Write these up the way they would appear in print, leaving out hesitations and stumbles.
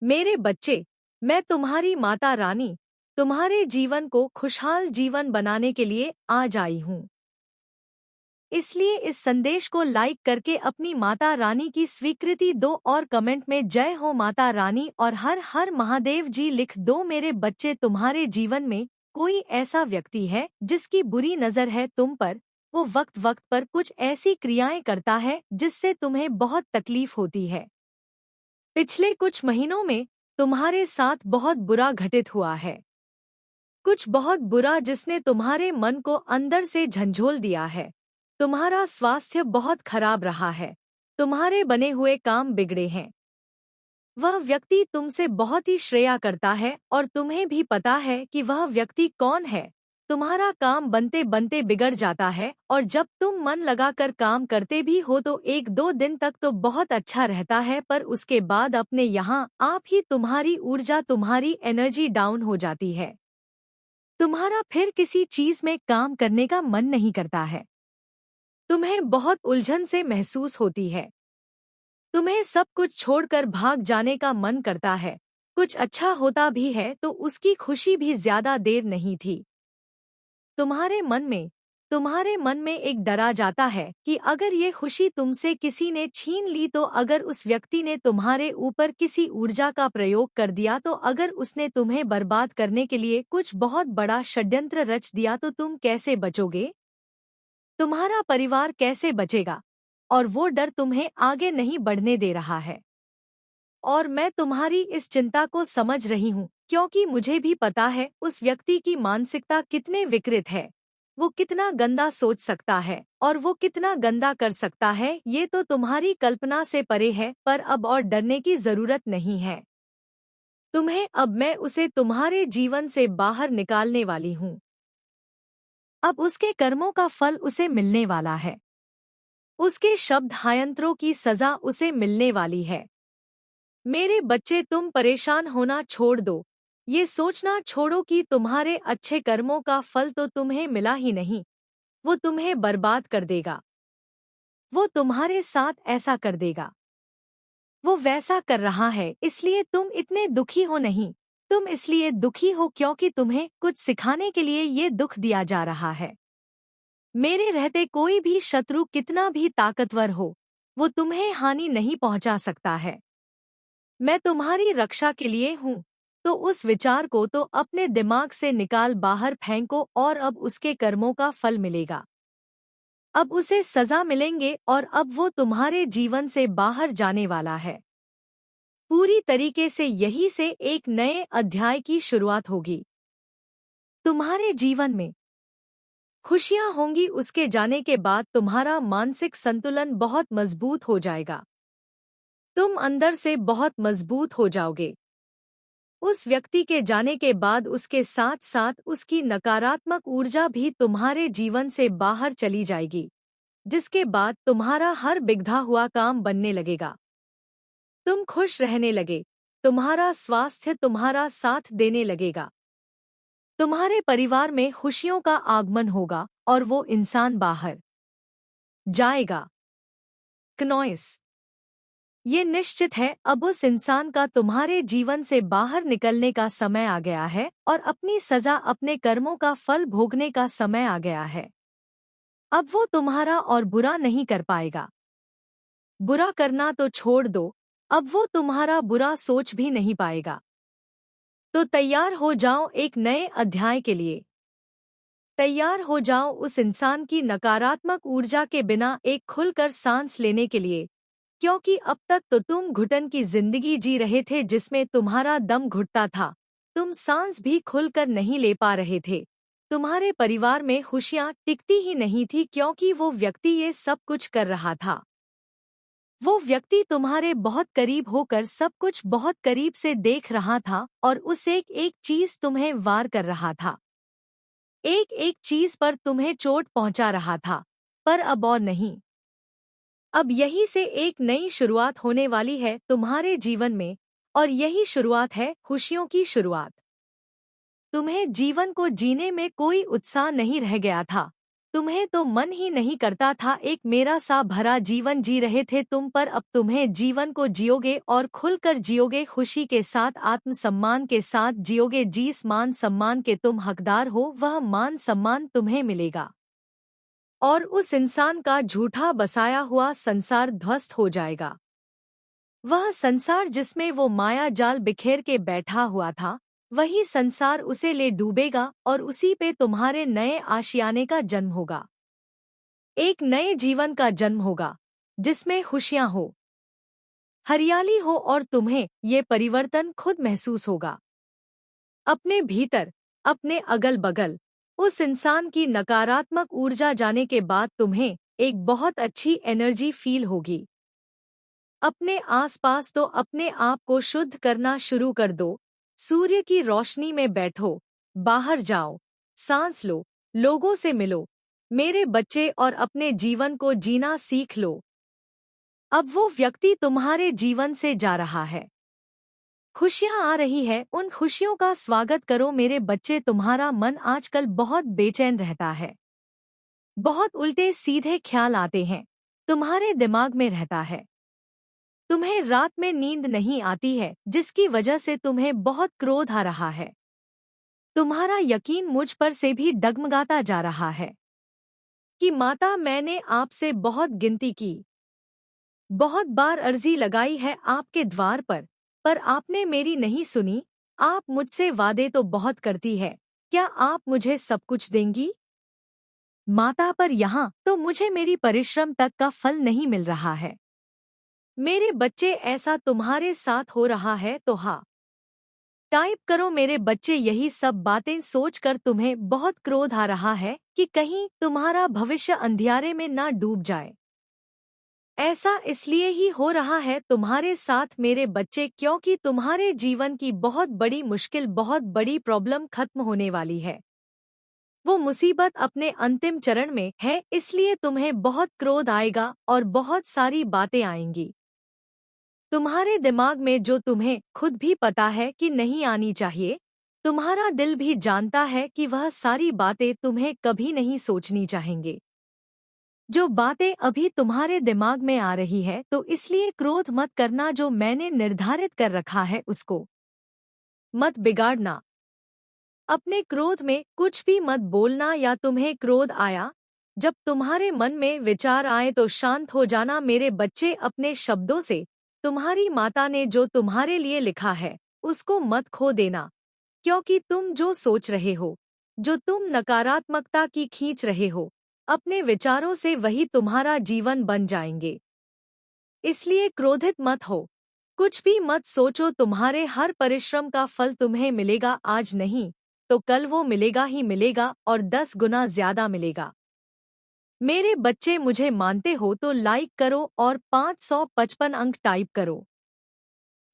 मेरे बच्चे, मैं तुम्हारी माता रानी तुम्हारे जीवन को खुशहाल जीवन बनाने के लिए आज आई हूँ। इसलिए इस संदेश को लाइक करके अपनी माता रानी की स्वीकृति दो और कमेंट में जय हो माता रानी और हर हर महादेव जी लिख दो। मेरे बच्चे, तुम्हारे जीवन में कोई ऐसा व्यक्ति है जिसकी बुरी नज़र है तुम पर। वो वक्त वक्त पर कुछ ऐसी क्रियाएं करता है जिससे तुम्हें बहुत तकलीफ होती है। पिछले कुछ महीनों में तुम्हारे साथ बहुत बुरा घटित हुआ है, कुछ बहुत बुरा जिसने तुम्हारे मन को अंदर से झंझोल दिया है। तुम्हारा स्वास्थ्य बहुत खराब रहा है, तुम्हारे बने हुए काम बिगड़े हैं। वह व्यक्ति तुमसे बहुत ही श्रेया करता है और तुम्हें भी पता है कि वह व्यक्ति कौन है। तुम्हारा काम बनते बनते बिगड़ जाता है और जब तुम मन लगाकर काम करते भी हो तो एक दो दिन तक तो बहुत अच्छा रहता है, पर उसके बाद अपने यहाँ आप ही तुम्हारी ऊर्जा, तुम्हारी एनर्जी डाउन हो जाती है। तुम्हारा फिर किसी चीज में काम करने का मन नहीं करता है। तुम्हें बहुत उलझन से महसूस होती है। तुम्हें सब कुछ छोड़कर भाग जाने का मन करता है। कुछ अच्छा होता भी है तो उसकी खुशी भी ज्यादा देर नहीं थी। तुम्हारे मन में एक डर आ जाता है कि अगर ये खुशी तुमसे किसी ने छीन ली तो, अगर उस व्यक्ति ने तुम्हारे ऊपर किसी ऊर्जा का प्रयोग कर दिया तो, अगर उसने तुम्हें बर्बाद करने के लिए कुछ बहुत बड़ा षड्यंत्र रच दिया तो तुम कैसे बचोगे? तुम्हारा परिवार कैसे बचेगा? और वो डर तुम्हें आगे नहीं बढ़ने दे रहा है। और मैं तुम्हारी इस चिंता को समझ रही हूँ, क्योंकि मुझे भी पता है उस व्यक्ति की मानसिकता कितने विकृत है। वो कितना गंदा सोच सकता है और वो कितना गंदा कर सकता है, ये तो तुम्हारी कल्पना से परे है। पर अब और डरने की जरूरत नहीं है। अब मैं उसे तुम्हारे जीवन से बाहर निकालने वाली हूँ। अब उसके कर्मों का फल उसे मिलने वाला है। उसके शब्द हायंत्रों की सजा उसे मिलने वाली है। मेरे बच्चे, तुम परेशान होना छोड़ दो। ये सोचना छोड़ो कि तुम्हारे अच्छे कर्मों का फल तो तुम्हें मिला ही नहीं, वो तुम्हें बर्बाद कर देगा। वो तुम्हारे साथ ऐसा कर देगा। वो वैसा कर रहा है, इसलिए तुम इतने दुखी हो नहीं। तुम इसलिए दुखी हो क्योंकि तुम्हें कुछ सिखाने के लिए ये दुख दिया जा रहा है। मेरे रहते कोई भी शत्रु कितना भी ताकतवर हो, वो तुम्हें हानि नहीं पहुंचा सकता है। मैं तुम्हारी रक्षा के लिए हूँ। तो उस विचार को तो अपने दिमाग से निकाल बाहर फेंको और अब उसके कर्मों का फल मिलेगा। अब उसे सजा मिलेंगे और अब वो तुम्हारे जीवन से बाहर जाने वाला है। पूरी तरीके से यही से एक नए अध्याय की शुरुआत होगी। तुम्हारे जीवन में खुशियां होंगी। उसके जाने के बाद तुम्हारा मानसिक संतुलन बहुत मजबूत हो जाएगा। तुम अंदर से बहुत मजबूत हो जाओगे। उस व्यक्ति के जाने के बाद उसके साथ साथ उसकी नकारात्मक ऊर्जा भी तुम्हारे जीवन से बाहर चली जाएगी, जिसके बाद तुम्हारा हर बिगड़ा हुआ काम बनने लगेगा। तुम खुश रहने लगे। तुम्हारा स्वास्थ्य तुम्हारा साथ देने लगेगा। तुम्हारे परिवार में खुशियों का आगमन होगा और वो इंसान बाहर जाएगा। क्नॉइस, ये निश्चित है, अब उस इंसान का तुम्हारे जीवन से बाहर निकलने का समय आ गया है और अपनी सजा, अपने कर्मों का फल भोगने का समय आ गया है। अब वो तुम्हारा और बुरा नहीं कर पाएगा। बुरा करना तो छोड़ दो, अब वो तुम्हारा बुरा सोच भी नहीं पाएगा। तो तैयार हो जाओ एक नए अध्याय के लिए। तैयार हो जाओ उस इंसान की नकारात्मक ऊर्जा के बिना एक खुलकर सांस लेने के लिए, क्योंकि अब तक तो तुम घुटन की जिंदगी जी रहे थे जिसमें तुम्हारा दम घुटता था। तुम सांस भी खुलकर नहीं ले पा रहे थे। तुम्हारे परिवार में खुशियां टिकती ही नहीं थी क्योंकि वो व्यक्ति ये सब कुछ कर रहा था। वो व्यक्ति तुम्हारे बहुत करीब होकर सब कुछ बहुत करीब से देख रहा था और उस एक एक चीज तुम्हें वार कर रहा था। एक एक चीज पर तुम्हें चोट पहुंचा रहा था, पर अब और नहीं। अब यही से एक नई शुरुआत होने वाली है तुम्हारे जीवन में, और यही शुरुआत है खुशियों की शुरुआत। तुम्हें जीवन को जीने में कोई उत्साह नहीं रह गया था। तुम्हें तो मन ही नहीं करता था, एक मेरा सा भरा जीवन जी रहे थे तुम, पर अब तुम्हें जीवन को जियोगे और खुलकर जियोगे, खुशी के साथ, आत्मसम्मान के साथ जियोगे। जिस मान सम्मान के तुम हकदार हो वह मान सम्मान तुम्हें मिलेगा और उस इंसान का झूठा बसाया हुआ संसार ध्वस्त हो जाएगा। वह संसार जिसमें वो माया जाल बिखेर के बैठा हुआ था, वही संसार उसे ले डूबेगा और उसी पे तुम्हारे नए आशियाने का जन्म होगा। एक नए जीवन का जन्म होगा जिसमें खुशियां हो, हरियाली हो और तुम्हें ये परिवर्तन खुद महसूस होगा। अपने भीतर, अपने अगल बगल उस इंसान की नकारात्मक ऊर्जा जाने के बाद तुम्हें एक बहुत अच्छी एनर्जी फील होगी। अपने आसपास तो अपने आप को शुद्ध करना शुरू कर दो। सूर्य की रोशनी में बैठो, बाहर जाओ, सांस लो, लोगों से मिलो मेरे बच्चे, और अपने जीवन को जीना सीख लो। अब वो व्यक्ति तुम्हारे जीवन से जा रहा है, खुशियां आ रही है, उन खुशियों का स्वागत करो मेरे बच्चे। तुम्हारा मन आजकल बहुत बेचैन रहता है, बहुत उल्टे सीधे ख्याल आते हैं, तुम्हारे दिमाग में रहता है। तुम्हें रात में नींद नहीं आती है, जिसकी वजह से तुम्हें बहुत क्रोध आ रहा है। तुम्हारा यकीन मुझ पर से भी डगमगाता जा रहा है कि माता, मैंने आपसे बहुत गिनती की, बहुत बार अर्जी लगाई है आपके द्वार पर आपने मेरी नहीं सुनी। आप मुझसे वादे तो बहुत करती है, क्या आप मुझे सब कुछ देंगी? माता, पर यहाँ तो मुझे मेरी परिश्रम तक का फल नहीं मिल रहा है। मेरे बच्चे, ऐसा तुम्हारे साथ हो रहा है तो हाँ टाइप करो मेरे बच्चे। यही सब बातें सोचकर तुम्हें बहुत क्रोध आ रहा है कि कहीं तुम्हारा भविष्य अंधियारे में ना डूब जाए। ऐसा इसलिए ही हो रहा है तुम्हारे साथ मेरे बच्चे, क्योंकि तुम्हारे जीवन की बहुत बड़ी मुश्किल, बहुत बड़ी प्रॉब्लम खत्म होने वाली है। वो मुसीबत अपने अंतिम चरण में है, इसलिए तुम्हें बहुत क्रोध आएगा और बहुत सारी बातें आएंगी तुम्हारे दिमाग में, जो तुम्हें खुद भी पता है कि नहीं आनी चाहिए। तुम्हारा दिल भी जानता है कि वह सारी बातें तुम्हें कभी नहीं सोचनी चाहेंगे। जो बातें अभी तुम्हारे दिमाग में आ रही है, तो इसलिए क्रोध मत करना। जो मैंने निर्धारित कर रखा है उसको मत बिगाड़ना। अपने क्रोध में कुछ भी मत बोलना, या तुम्हें क्रोध आया, जब तुम्हारे मन में विचार आए तो शांत हो जाना मेरे बच्चे। अपने शब्दों से तुम्हारी माता ने जो तुम्हारे लिए लिखा है उसको मत खो देना, क्योंकि तुम जो सोच रहे हो, जो तुम नकारात्मकता की खींच रहे हो अपने विचारों से, वही तुम्हारा जीवन बन जाएंगे। इसलिए क्रोधित मत हो, कुछ भी मत सोचो। तुम्हारे हर परिश्रम का फल तुम्हें मिलेगा, आज नहीं तो कल वो मिलेगा ही मिलेगा, और 10 गुना ज्यादा मिलेगा। मेरे बच्चे, मुझे मानते हो तो लाइक करो और 555 अंक टाइप करो।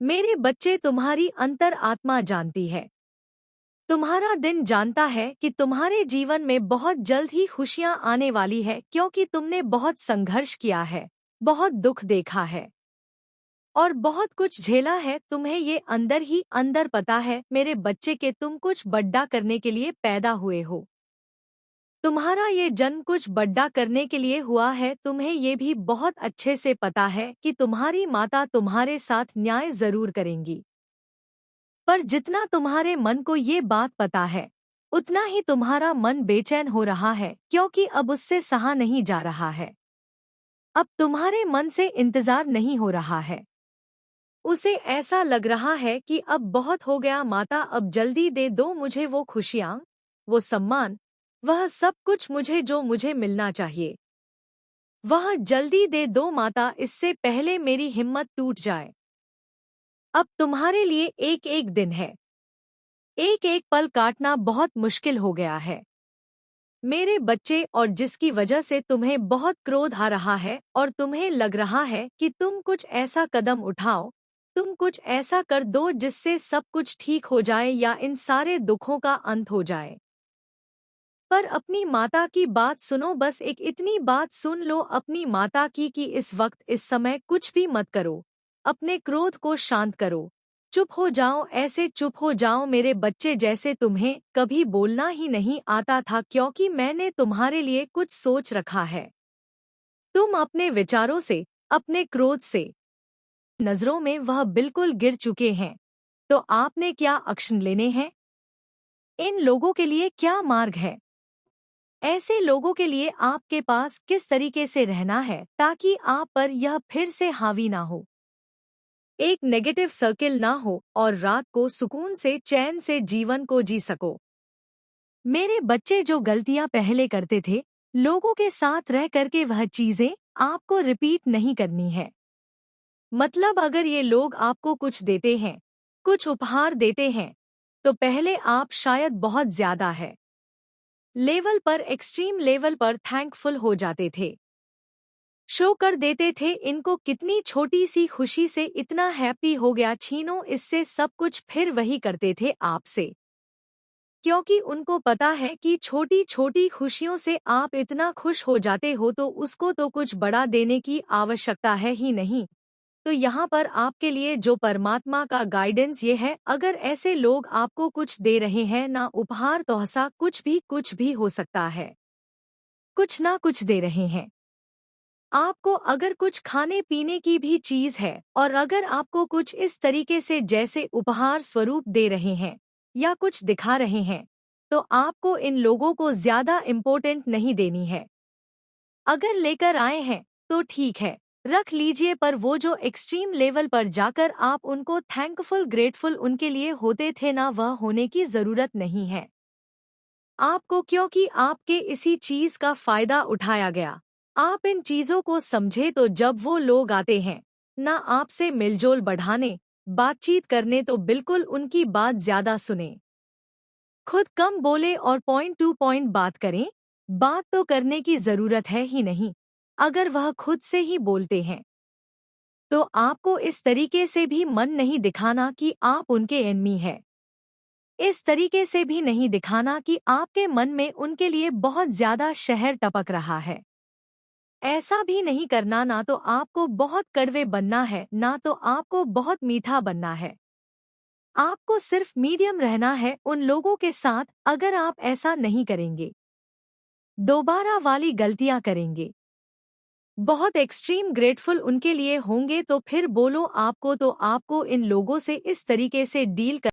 मेरे बच्चे, तुम्हारी अंतर आत्मा जानती है, तुम्हारा दिन जानता है कि तुम्हारे जीवन में बहुत जल्द ही खुशियां आने वाली है, क्योंकि तुमने बहुत संघर्ष किया है, बहुत दुख देखा है और बहुत कुछ झेला है। तुम्हें ये अंदर ही अंदर पता है मेरे बच्चे के तुम कुछ बड़ा करने के लिए पैदा हुए हो। तुम्हारा ये जन्म कुछ बड़ा करने के लिए हुआ है। तुम्हें ये भी बहुत अच्छे से पता है कि तुम्हारी माता तुम्हारे साथ न्याय जरूर करेंगी, पर जितना तुम्हारे मन को ये बात पता है, उतना ही तुम्हारा मन बेचैन हो रहा है, क्योंकि अब उससे सहा नहीं जा रहा है। अब तुम्हारे मन से इंतजार नहीं हो रहा है। उसे ऐसा लग रहा है कि अब बहुत हो गया माता, अब जल्दी दे दो मुझे वो खुशियाँ, वो सम्मान, वह सब कुछ मुझे जो मुझे मिलना चाहिए। वह जल्दी दे दो माता, इससे पहले मेरी हिम्मत टूट जाए। अब तुम्हारे लिए एक एक दिन है, एक एक पल काटना बहुत मुश्किल हो गया है मेरे बच्चे, और जिसकी वजह से तुम्हें बहुत क्रोध आ रहा है और तुम्हें लग रहा है कि तुम कुछ ऐसा कदम उठाओ, तुम कुछ ऐसा कर दो जिससे सब कुछ ठीक हो जाए या इन सारे दुखों का अंत हो जाए। पर अपनी माता की बात सुनो, बस एक इतनी बात सुन लो अपनी माता की कि इस वक्त इस समय कुछ भी मत करो, अपने क्रोध को शांत करो, चुप हो जाओ, ऐसे चुप हो जाओ मेरे बच्चे जैसे तुम्हें कभी बोलना ही नहीं आता था, क्योंकि मैंने तुम्हारे लिए कुछ सोच रखा है। तुम अपने विचारों से, अपने क्रोध से, नजरों में वह बिल्कुल गिर चुके हैं। तो आपने क्या एक्शन लेने हैं? इन लोगों के लिए क्या मार्ग है? ऐसे लोगों के लिए आपके पास किस तरीके से रहना है ताकि आप पर यह फिर से हावी ना हो, एक नेगेटिव सर्किल ना हो और रात को सुकून से चैन से जीवन को जी सको। मेरे बच्चे, जो गलतियां पहले करते थे, लोगों के साथ रह करके वह चीजें आपको रिपीट नहीं करनी है। मतलब अगर ये लोग आपको कुछ देते हैं, कुछ उपहार देते हैं, तो पहले आप शायद बहुत ज्यादा है लेवल पर, एक्सट्रीम लेवल पर थैंकफुल हो जाते थे, शो कर देते थे इनको कितनी छोटी सी खुशी से इतना हैप्पी हो गया, छीनो इससे सब कुछ, फिर वही करते थे आपसे, क्योंकि उनको पता है कि छोटी छोटी खुशियों से आप इतना खुश हो जाते हो तो उसको तो कुछ बड़ा देने की आवश्यकता है ही नहीं। तो यहाँ पर आपके लिए जो परमात्मा का गाइडेंस ये है, अगर ऐसे लोग आपको कुछ दे रहे हैं ना, उपहार तोहसा कुछ भी हो सकता है, कुछ ना कुछ दे रहे हैं आपको, अगर कुछ खाने पीने की भी चीज है और अगर आपको कुछ इस तरीके से जैसे उपहार स्वरूप दे रहे हैं या कुछ दिखा रहे हैं, तो आपको इन लोगों को ज्यादा इम्पोर्टेंट नहीं देनी है। अगर लेकर आए हैं तो ठीक है, रख लीजिए, पर वो जो एक्सट्रीम लेवल पर जाकर आप उनको थैंकफुल, ग्रेटफुल उनके लिए होते थे ना, वह होने की जरूरत नहीं है आपको, क्योंकि आपके इसी चीज का फायदा उठाया गया। आप इन चीजों को समझे तो जब वो लोग आते हैं ना आपसे मिलजोल बढ़ाने, बातचीत करने, तो बिल्कुल उनकी बात ज्यादा सुने, खुद कम बोले और पॉइंट टू पॉइंट बात करें। बात तो करने की जरूरत है ही नहीं, अगर वह खुद से ही बोलते हैं तो आपको इस तरीके से भी मन नहीं दिखाना कि आप उनके एनिमी हैं, इस तरीके से भी नहीं दिखाना कि आपके मन में उनके लिए बहुत ज्यादा शहर टपक रहा है। ऐसा भी नहीं करना, ना तो आपको बहुत कड़वे बनना है ना तो आपको बहुत मीठा बनना है, आपको सिर्फ मीडियम रहना है उन लोगों के साथ। अगर आप ऐसा नहीं करेंगे, दोबारा वाली गलतियां करेंगे, बहुत एक्सट्रीम ग्रेटफुल उनके लिए होंगे, तो फिर बोलो आपको, तो आपको इन लोगों से इस तरीके से डील